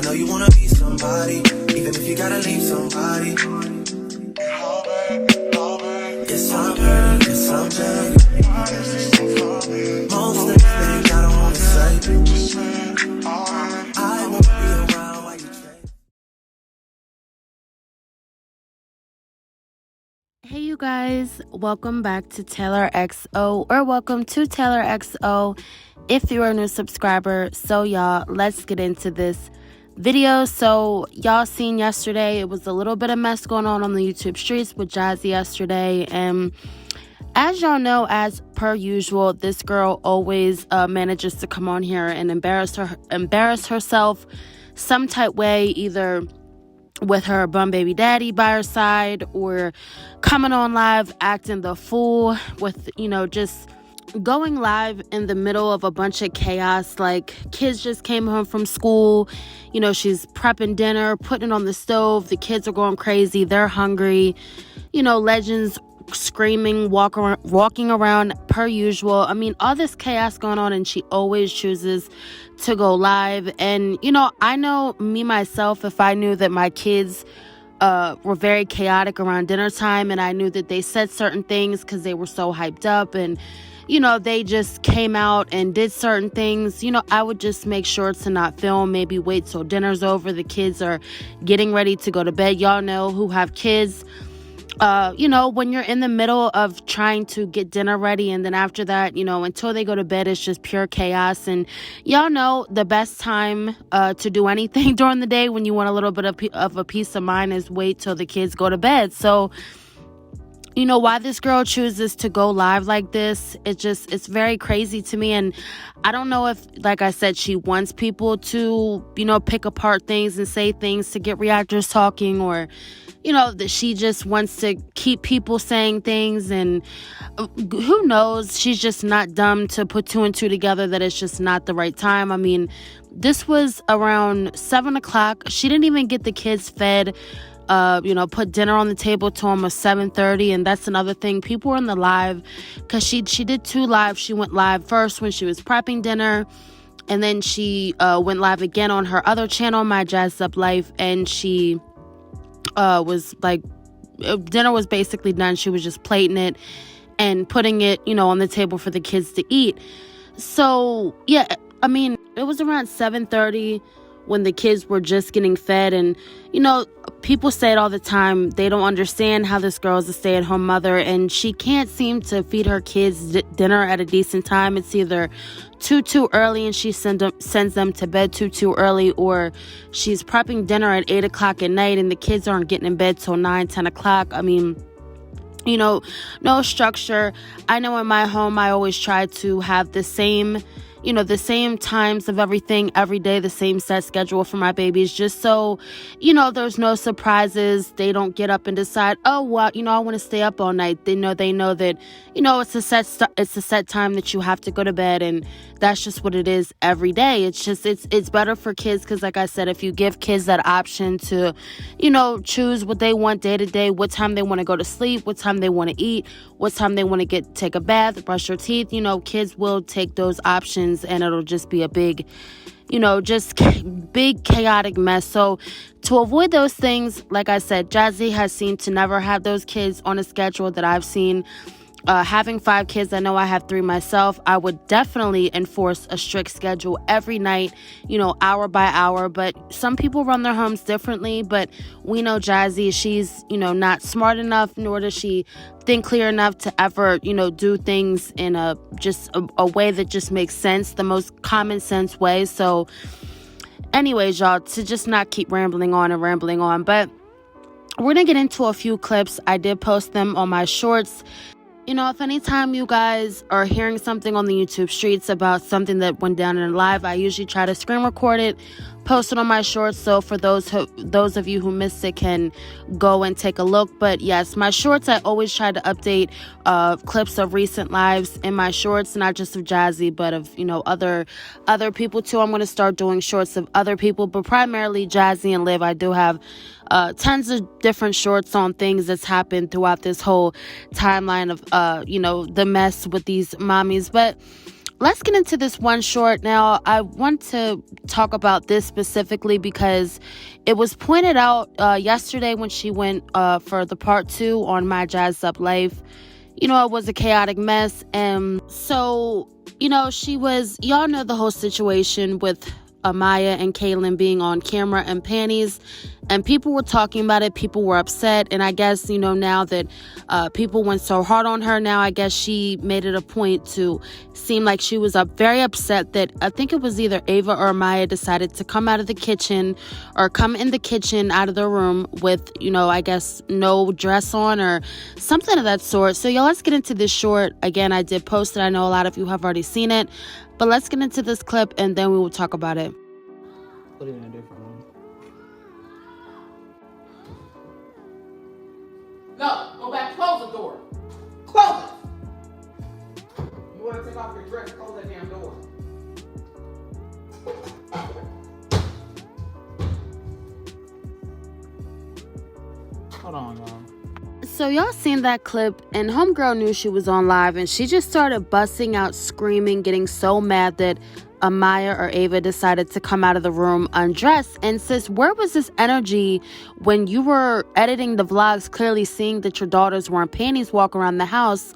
know you wanna be somebody, even if you gotta leave somebody. Yes, I'm hurt, yes, I'm dead. Most things that I don't wanna say. I won't be around while you change. Hey you guys, welcome back to TaylorXo, or welcome to TaylorXo if you're a new subscriber. So y'all, let's get into this video. So y'all seen yesterday, it was a little bit of mess going on the YouTube streets with Jazzy yesterday, and as y'all know, as per usual, this girl always manages to come on here and embarrass herself some type way, either with her bum baby daddy by her side or coming on live acting the fool with, just going live in the middle of a bunch of chaos. Like, kids just came home from school, she's prepping dinner, putting it on the stove, the kids are going crazy, they're hungry, legends screaming, walking around per usual. I mean, all this chaos going on, and she always chooses to go live. And I know me myself, if I knew that my kids were very chaotic around dinner time, and I knew that they said certain things because they were so hyped up, and they just came out and did certain things, I would just make sure to not film, maybe wait till dinner's over, the kids are getting ready to go to bed. Y'all know who have kids, when you're in the middle of trying to get dinner ready, and then after that, until they go to bed, it's just pure chaos. And y'all know the best time to do anything during the day when you want a little bit of a peace of mind is wait till the kids go to bed. So why this girl chooses to go live like this, it's very crazy to me. And I don't know if, like I said, she wants people to, pick apart things and say things to get reactors talking, or, that she just wants to keep people saying things. And who knows, she's just not dumb to put two and two together that it's just not the right time. I mean, this was around 7 o'clock. She didn't even get the kids fed. Put dinner on the table to almost 7:30, and that's another thing. People were in the live because she did 2 lives. She went live first when she was prepping dinner, and then she went live again on her other channel, My Jazzed Up Life, and she was like, dinner was basically done. She was just plating it and putting it, on the table for the kids to eat. So yeah, I mean, it was around 7:30 when the kids were just getting fed. And people say it all the time, they don't understand how this girl is a stay-at-home mother, and she can't seem to feed her kids dinner at a decent time. It's either too early and she sends them to bed too early, or she's prepping dinner at 8 o'clock at night and the kids aren't getting in bed till 9-10 o'clock. I mean, no structure. I know in my home, I always try to have the same times of everything every day, the same set schedule for my babies, just so, there's no surprises. They don't get up and decide, oh, well, I want to stay up all night. They know that, it's a set time that you have to go to bed, and that's just what it is every day. It's just, it's better for kids because, like I said, if you give kids that option to, choose what they want day to day, what time they want to go to sleep, what time they want to eat, what time they want to take a bath, brush their teeth, kids will take those options, and it'll just be a big, big chaotic mess. So to avoid those things, like I said, Jazzy has seemed to never have those kids on a schedule that I've seen. Having 5 kids, I know I have 3 myself, I would definitely enforce a strict schedule every night, hour by hour. But some people run their homes differently. But we know Jazzy, she's, not smart enough, nor does she think clear enough to ever, do things in a way that just makes sense, the most common sense way. So anyways, y'all, to just not keep rambling on, but we're gonna get into a few clips. I did post them on my shorts. If anytime you guys are hearing something on the YouTube streets about something that went down in a live, I usually try to screen record it, post it on my shorts, so for those of you who missed it can go and take a look. But yes, my shorts, I always try to update clips of recent lives in my shorts, not just of Jazzy, but of other people too. I'm going to start doing shorts of other people, but primarily Jazzy and Liv. I do have tons of different shorts on things that's happened throughout this whole timeline of the mess with these mommies. But let's get into this one short. Now, I want to talk about this specifically because it was pointed out yesterday when she went for the part 2 on My Jazzed Up Life. It was a chaotic mess. And so, y'all know the whole situation with Amaya and Kaylin being on camera in panties, and people were talking about it. People were upset, and I guess now that people went so hard on her, now I guess she made it a point to seem like she was very upset that I think it was either Ava or Amaya decided to come out of the kitchen or come in the kitchen out of the room with I guess no dress on or something of that sort. So y'all, let's get into this short. Again, I did post it. I know a lot of you have already seen it. But let's get into this clip, and then we will talk about it. Put it in a different room. No, go back. Close the door. Close it. You want to take off your dress? Close that damn door. Hold on, y'all. So y'all seen that clip, and homegirl knew she was on live, and she just started busting out screaming, getting so mad that Amaya or Ava decided to come out of the room undressed. And sis, where was this energy when you were editing the vlogs, clearly seeing that your daughters were in panties walk around the house?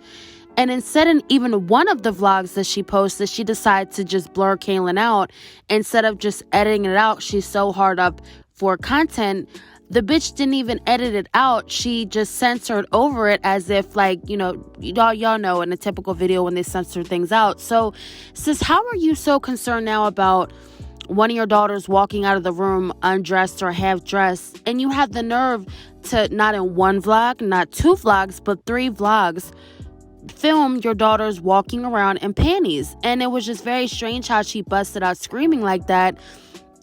And instead, in even one of the vlogs that she posted, she decided to just blur Kaylin out. Instead of just editing it out, she's so hard up for content. The bitch didn't even edit it out. She just censored over it as if, like, y'all know in a typical video when they censor things out. So, sis, how are you so concerned now about one of your daughters walking out of the room undressed or half dressed, and you have the nerve to, not in one vlog, not 2 vlogs, but 3 vlogs, film your daughters walking around in panties? And it was just very strange how she busted out screaming like that.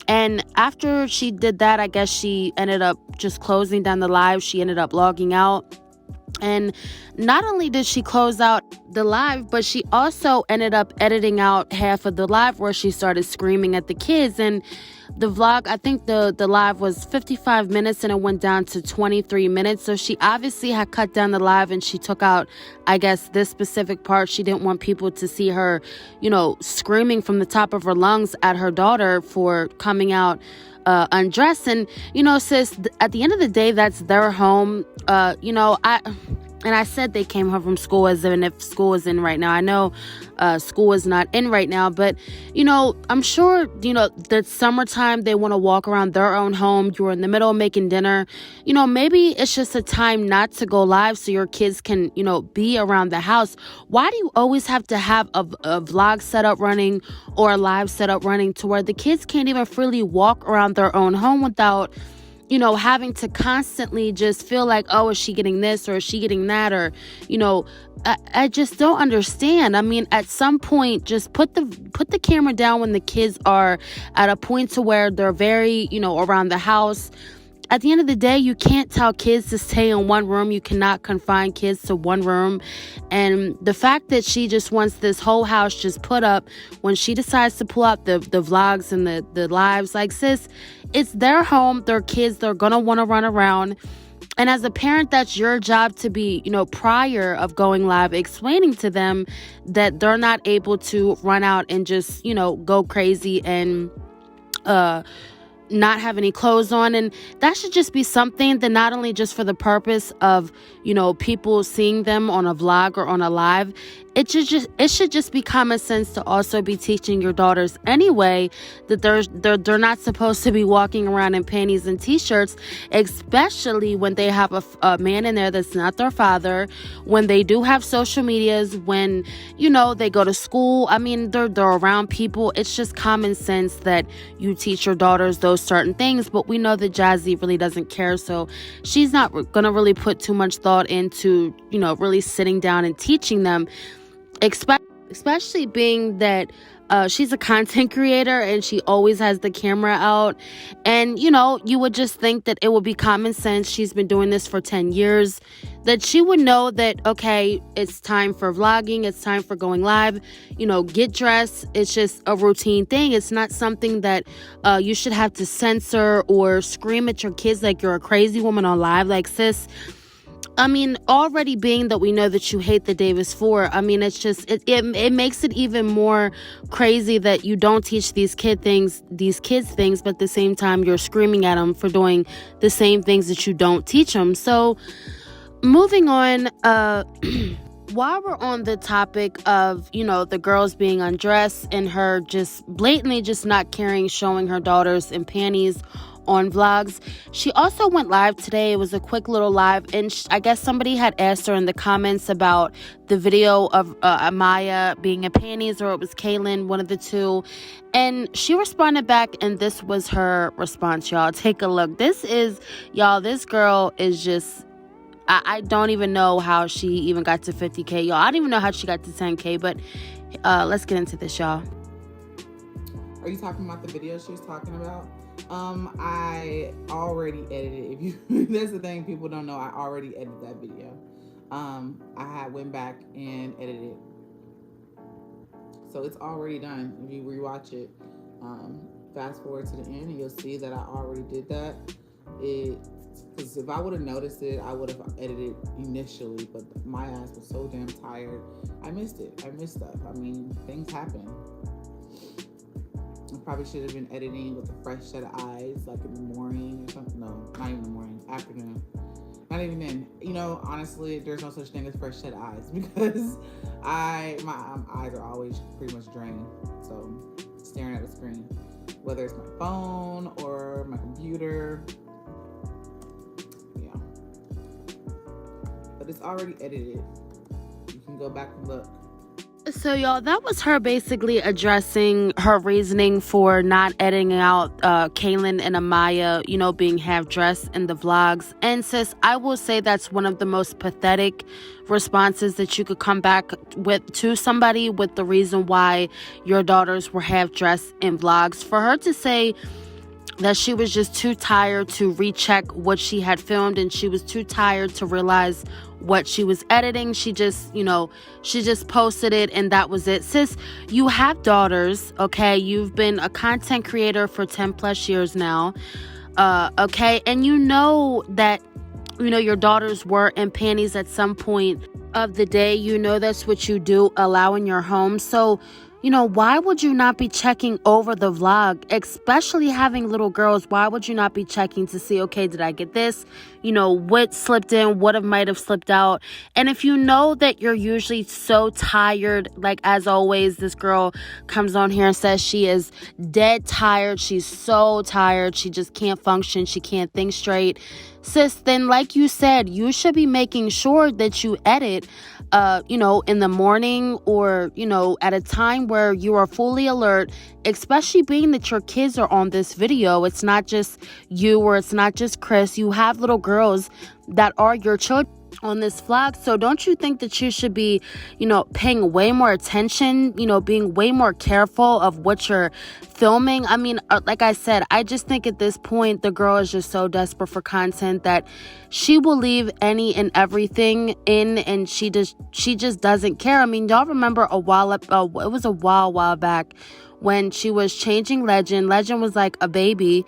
And after she did that, I guess she ended up just closing down the live. She ended up logging out. And not only did she close out the live, but she also ended up editing out half of the live where she started screaming at the kids. And the vlog, I think the live was 55 minutes and it went down to 23 minutes. So she obviously had cut down the live and she took out, I guess, this specific part. She didn't want people to see her, screaming from the top of her lungs at her daughter for coming out undressed. And sis, at the end of the day, that's their home. I said they came home from school as if school is in right now. I know school is not in right now, but I'm sure that summertime they want to walk around their own home. You're in the middle of making dinner. Maybe it's just a time not to go live so your kids can be around the house. Why do you always have to have a vlog setup running or a live setup running to where the kids can't even freely walk around their own home without having to constantly just feel like, oh, is she getting this or is she getting that? Or, I just don't understand. I mean, at some point, just put the camera down when the kids are at a point to where they're very, around the house. At the end of the day, you can't tell kids to stay in one room. You cannot confine kids to one room. And the fact that she just wants this whole house just put up when she decides to pull out the vlogs and the lives, like, sis, it's their home, their kids, they're going to want to run around. And as a parent, that's your job to be, prior of going live, explaining to them that they're not able to run out and just, go crazy and, not have any clothes on. And that should just be something that not only just for the purpose of people seeing them on a vlog or on a live, it should just be common sense to also be teaching your daughters anyway that they're not supposed to be walking around in panties and t-shirts, especially when they have a man in there that's not their father, when they do have social medias, when they go to school. I mean, they're around people. It's just common sense that you teach your daughters those certain things. But we know that Jazzy really doesn't care, so she's not gonna really put too much thought into really sitting down and teaching them, especially being that she's a content creator and she always has the camera out. And you would just think that it would be common sense, she's been doing this for 10 years, that she would know that, okay, it's time for vlogging, it's time for going live, get dressed. It's just a routine thing. It's not something that you should have to censor or scream at your kids like you're a crazy woman on live. Like, sis, I mean, already being that we know that you hate the day before, I mean, it's just, it makes it even more crazy that you don't teach these kids things, but at the same time, you're screaming at them for doing the same things that you don't teach them. So, moving on, while we're on the topic of, the girls being undressed and her just blatantly just not caring, showing her daughters in panties on vlogs, she also went live today. It was a quick little live, and I guess somebody had asked her in the comments about the video of Amaya being in panties, or it was Kaylin, one of the two, and she responded back, and this was her response, y'all. Take a look. This girl is just, I don't even know how she even got to 50K, y'all. I don't even know how she got to 10K, but let's get into this, y'all. Are you talking about the video she was talking about? I already edited. That's the thing people don't know. I already edited that video. I went back and edited it, so it's already done. If you rewatch it, fast forward to the end, and you'll see that I already did that. Because if I would have noticed it, I would have edited initially. But my ass was so damn tired, I missed it. I missed stuff. I mean, things happen. I probably should have been editing with a fresh set of eyes, like in the morning or something. No, not even the morning, afternoon. Not even then. Honestly, there's no such thing as fresh set of eyes, because my eyes are always pretty much drained. So staring at a screen, whether it's my phone or my computer, yeah. But it's already edited. You can go back and look. So, y'all, that was her basically addressing her reasoning for not editing out Kaylin and Amaya, being half-dressed in the vlogs. And sis, I will say that's one of the most pathetic responses that you could come back with to somebody with the reason why your daughters were half-dressed in vlogs. For her to say that she was just too tired to recheck what she had filmed, and she was too tired to realize what she was editing. She just posted it, and that was it. Sis, you have daughters, okay? You've been a content creator for 10 plus years now, okay? And you know that, your daughters were in panties at some point of the day. That's what you do, allow in your home. So, why would you not be checking over the vlog, especially having little girls? Why would you not be checking to see, okay, did I get this? What slipped in, what might have slipped out? And if you know that you're usually so tired, like as always, this girl comes on here and says she is dead tired. She's so tired. She just can't function. She can't think straight. Sis, then like you said, you should be making sure that you edit, in the morning, or, at a time where you are fully alert, especially being that your kids are on this video. It's not just you, or it's not just Chris. You have little girls that are your children on this vlog. So don't you think that you should be, paying way more attention, being way more careful of what you're filming? I mean, like I said, I just think at this point, the girl is just so desperate for content that she will leave any and everything in, and she just doesn't care. I mean, y'all remember it was a while back when she was changing Legend. Legend was like a baby,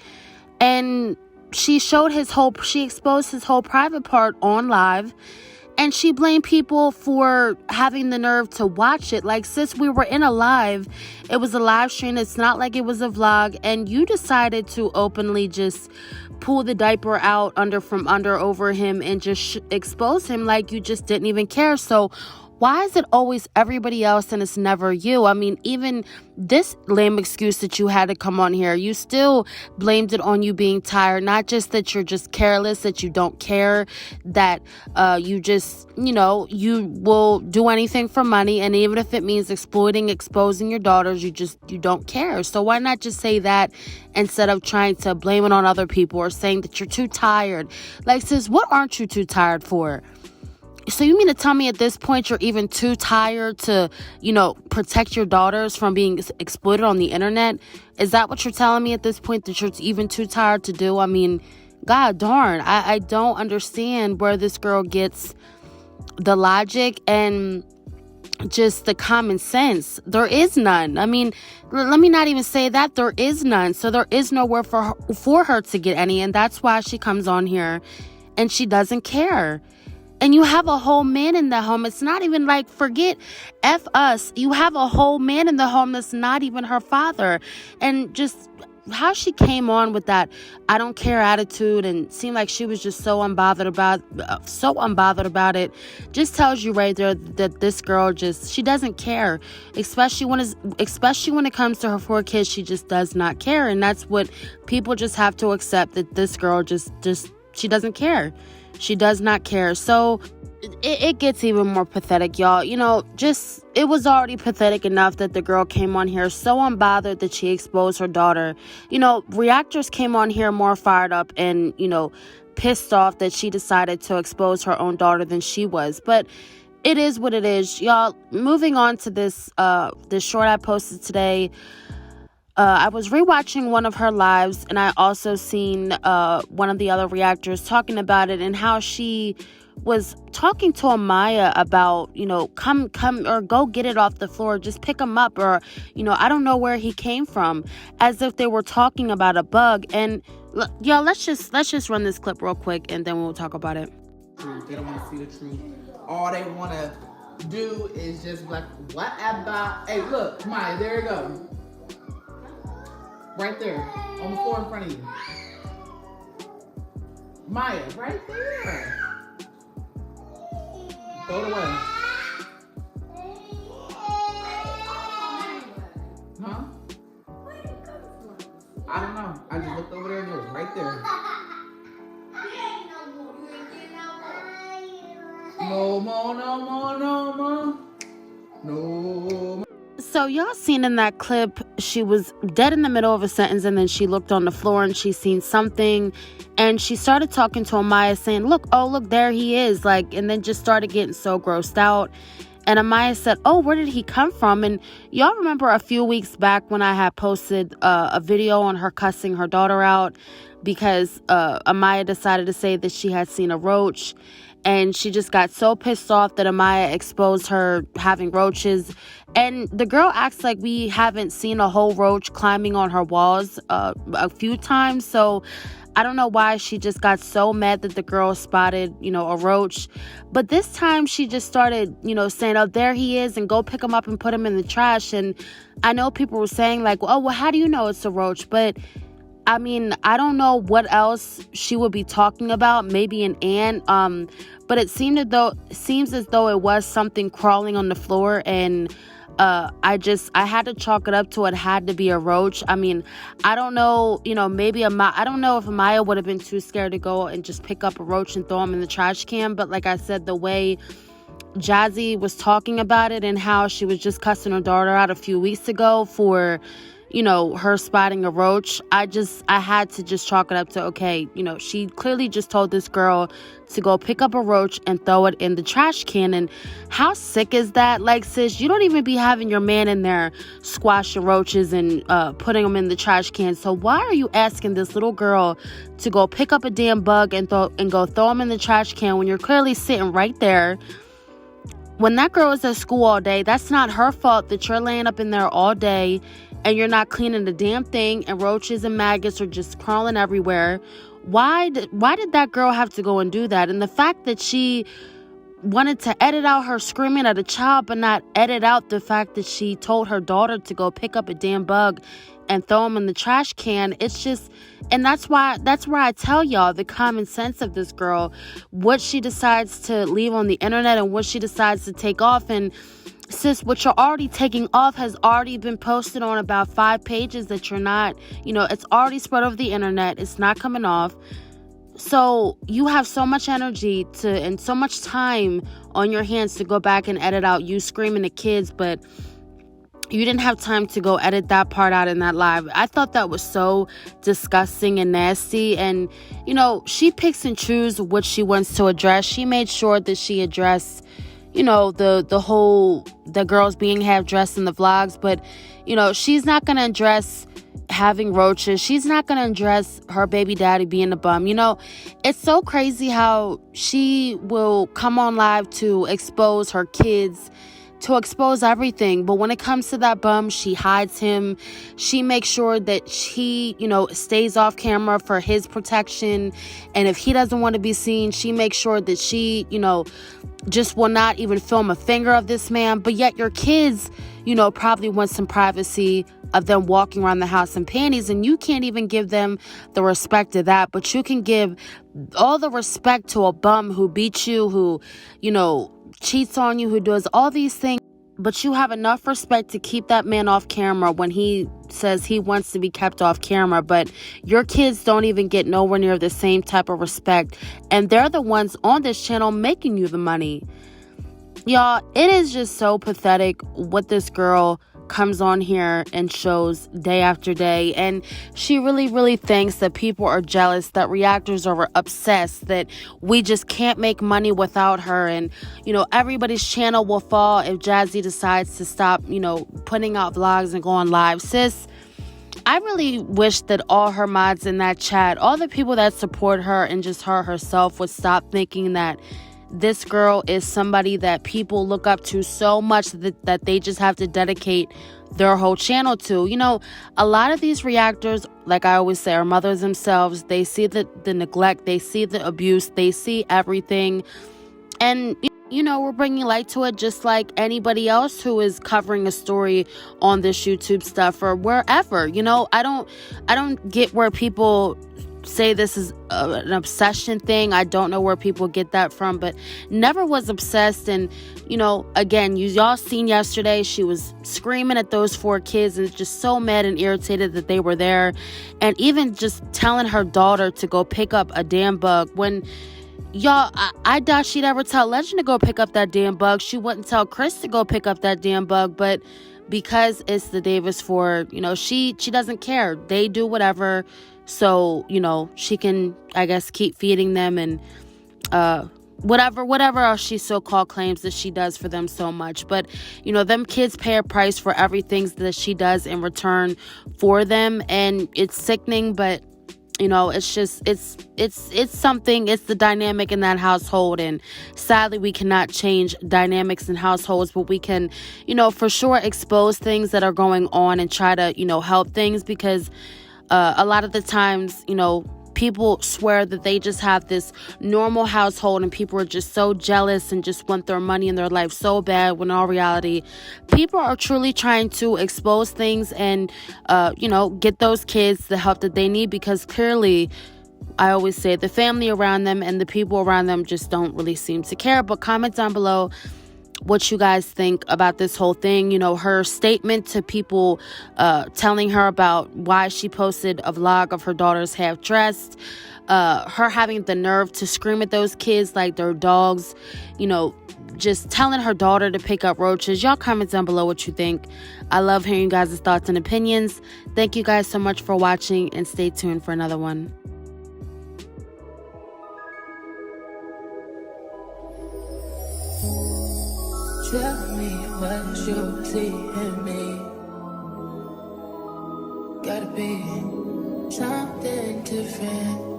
and she exposed his whole private part on live, and she blamed people for having the nerve to watch it. Like, sis, we were in a live. It was a live stream. It's not like it was a vlog, and you decided to openly just pull the diaper out from under over him and just expose him like you just didn't even care. So why is it always everybody else and it's never you? I mean, even this lame excuse that you had to come on here, you still blamed it on you being tired. Not just that you're just careless, that you don't care, that you just, you will do anything for money. And even if it means exposing your daughters, you don't care. So why not just say that instead of trying to blame it on other people or saying that you're too tired? Like, sis, what aren't you too tired for? So you mean to tell me at this point you're even too tired to, protect your daughters from being exploited on the internet? Is that what you're telling me at this point, that you're even too tired to do? I mean, God darn, I don't understand where this girl gets the logic and just the common sense. There is none. I mean, let me not even say that. There is none. So there is nowhere for her to get any. And that's why she comes on here and she doesn't care. And you have a whole man in the home. It's not even like, forget F us. You have a whole man in the home that's not even her father. And just how she came on with that I don't care attitude and seemed like she was just so unbothered about it just tells you right there that this girl she doesn't care, especially when it comes to her 4 kids. She just does not care, and that's what people just have to accept, that this girl just she doesn't care. She does not care. So it gets even more pathetic, y'all. You know, just, it was already pathetic enough that the girl came on here so unbothered that she exposed her daughter. You know, reactors came on here more fired up and, you know, pissed off that she decided to expose her own daughter than she was. But it is what it is, y'all. Moving on to this short I posted today. I was rewatching one of her lives, and I also seen one of the other reactors talking about it and how she was talking to Amaya about, you know, come or go get it off the floor, just pick him up, or, you know, I don't know where he came from, as if they were talking about a bug. And y'all, let's just run this clip real quick and then we'll talk about it. They don't want to see the truth. All they want to do is just like, what about, hey, look, Maya, there you go. Right there, on the floor in front of you. Maya, right there. Throw it away. Huh? I don't know. I just looked over there and it was right there. No more, no more, no more. No more. So y'all seen in that clip, she was dead in the middle of a sentence and then she looked on the floor and she seen something and she started talking to Amaya saying, look, there he is, like, and then just started getting so grossed out. And Amaya said, oh, where did he come from? And y'all remember a few weeks back when I had posted a video on her cussing her daughter out because Amaya decided to say that she had seen a roach. And she just got so pissed off that Amaya exposed her having roaches. And the girl acts like we haven't seen a whole roach climbing on her walls a few times. So I don't know why she just got so mad that the girl spotted, you know, a roach. But this time she just started, you know, saying, oh, there he is, and go pick him up and put him in the trash. And I know people were saying like, oh, well, how do you know it's a roach? But I mean, I don't know what else she would be talking about. Maybe an ant. But it seems as though it was something crawling on the floor, and I had to chalk it up to it had to be a roach. I mean, I don't know, you know, maybe I don't know if Amaya would have been too scared to go and just pick up a roach and throw him in the trash can. But like I said, the way Jazzy was talking about it and how she was just cussing her daughter out a few weeks ago for, you know, her spotting a roach, I had to just chalk it up to, okay, you know, she clearly just told this girl to go pick up a roach and throw it in the trash can. And how sick is that? Like, sis, you don't even be having your man in there squashing roaches and putting them in the trash can. So why are you asking this little girl to go pick up a damn bug and go throw them in the trash can when you're clearly sitting right there? When that girl is at school all day, that's not her fault that you're laying up in there all day and you're not cleaning the damn thing, and roaches and maggots are just crawling everywhere. Why did that girl have to go and do that? And the fact that she wanted to edit out her screaming at a child, but not edit out the fact that she told her daughter to go pick up a damn bug and throw them in the trash can. It's just, and that's where I tell y'all the common sense of this girl, what she decides to leave on the internet and what she decides to take off. And sis, what you're already taking off has already been posted on about 5 pages that you're not, you know, it's already spread over the internet. It's not coming off. So you have so much energy and so much time on your hands to go back and edit out you screaming at kids, but you didn't have time to go edit that part out in that live. I thought that was so disgusting and nasty. And, you know, she picks and chooses what she wants to address. She made sure that she addressed, you know, the girls being half dressed in the vlogs. But, you know, she's not going to address having roaches. She's not going to address her baby daddy being a bum. You know, it's so crazy how she will come on live to expose her kids to expose everything. But when it comes to that bum, she hides him. She makes sure that he, stays off camera for his protection. And if he doesn't want to be seen, she makes sure that she, just will not even film a finger of this man. But yet your kids, probably want some privacy of them walking around the house in panties, and you can't even give them the respect of that. But you can give all the respect to a bum who beats you, who, cheats on you, who does all these things. But you have enough respect to keep that man off camera when he says he wants to be kept off camera. But your kids don't even get nowhere near the same type of respect. And they're the ones on this channel making you the money. Y'all, it is just so pathetic what this girl comes on here and shows day after day. And she really, really thinks that people are jealous, that reactors are obsessed, that we just can't make money without her. And, everybody's channel will fall if Jazzy decides to stop, putting out vlogs and go on live. Sis, I really wish that all her mods in that chat, all the people that support her and just her herself, would stop thinking that this girl is somebody that people look up to so much that they just have to dedicate their whole channel to. A lot of these reactors, like I always say, are mothers themselves. They see the neglect, they see the abuse, they see everything. And, we're bringing light to it just like anybody else who is covering a story on this YouTube stuff or wherever. I don't get where people say this is an obsession thing. I don't know where people get that from, but never was obsessed. And again, y'all seen yesterday, she was screaming at those 4 kids and just so mad and irritated that they were there, and even just telling her daughter to go pick up a damn bug when, y'all, I doubt she'd ever tell Legend to go pick up that damn bug. She wouldn't tell Chris to go pick up that damn bug, but because it's the Davis Ford, she doesn't care. They do whatever. So, she can, I guess, keep feeding them and whatever else she so-called claims that she does for them so much. But, them kids pay a price for everything that she does in return for them. And it's sickening, but, it's just, it's something, it's the dynamic in that household. And sadly, we cannot change dynamics in households, but we can, for sure expose things that are going on and try to, help things, because a lot of the times, people swear that they just have this normal household and people are just so jealous and just want their money in their life so bad, when in all reality, people are truly trying to expose things and, get those kids the help that they need, because clearly, I always say, the family around them and the people around them just don't really seem to care. But comment down below what you guys think about this whole thing. Her statement to people telling her about why she posted a vlog of her daughters half dressed, her having the nerve to scream at those kids like they're dogs, just telling her daughter to pick up roaches. Y'all comment down below what you think. I love hearing you guys' thoughts and opinions. Thank you guys so much for watching, and stay tuned for another one. Tell me what you see in me. Gotta be something different.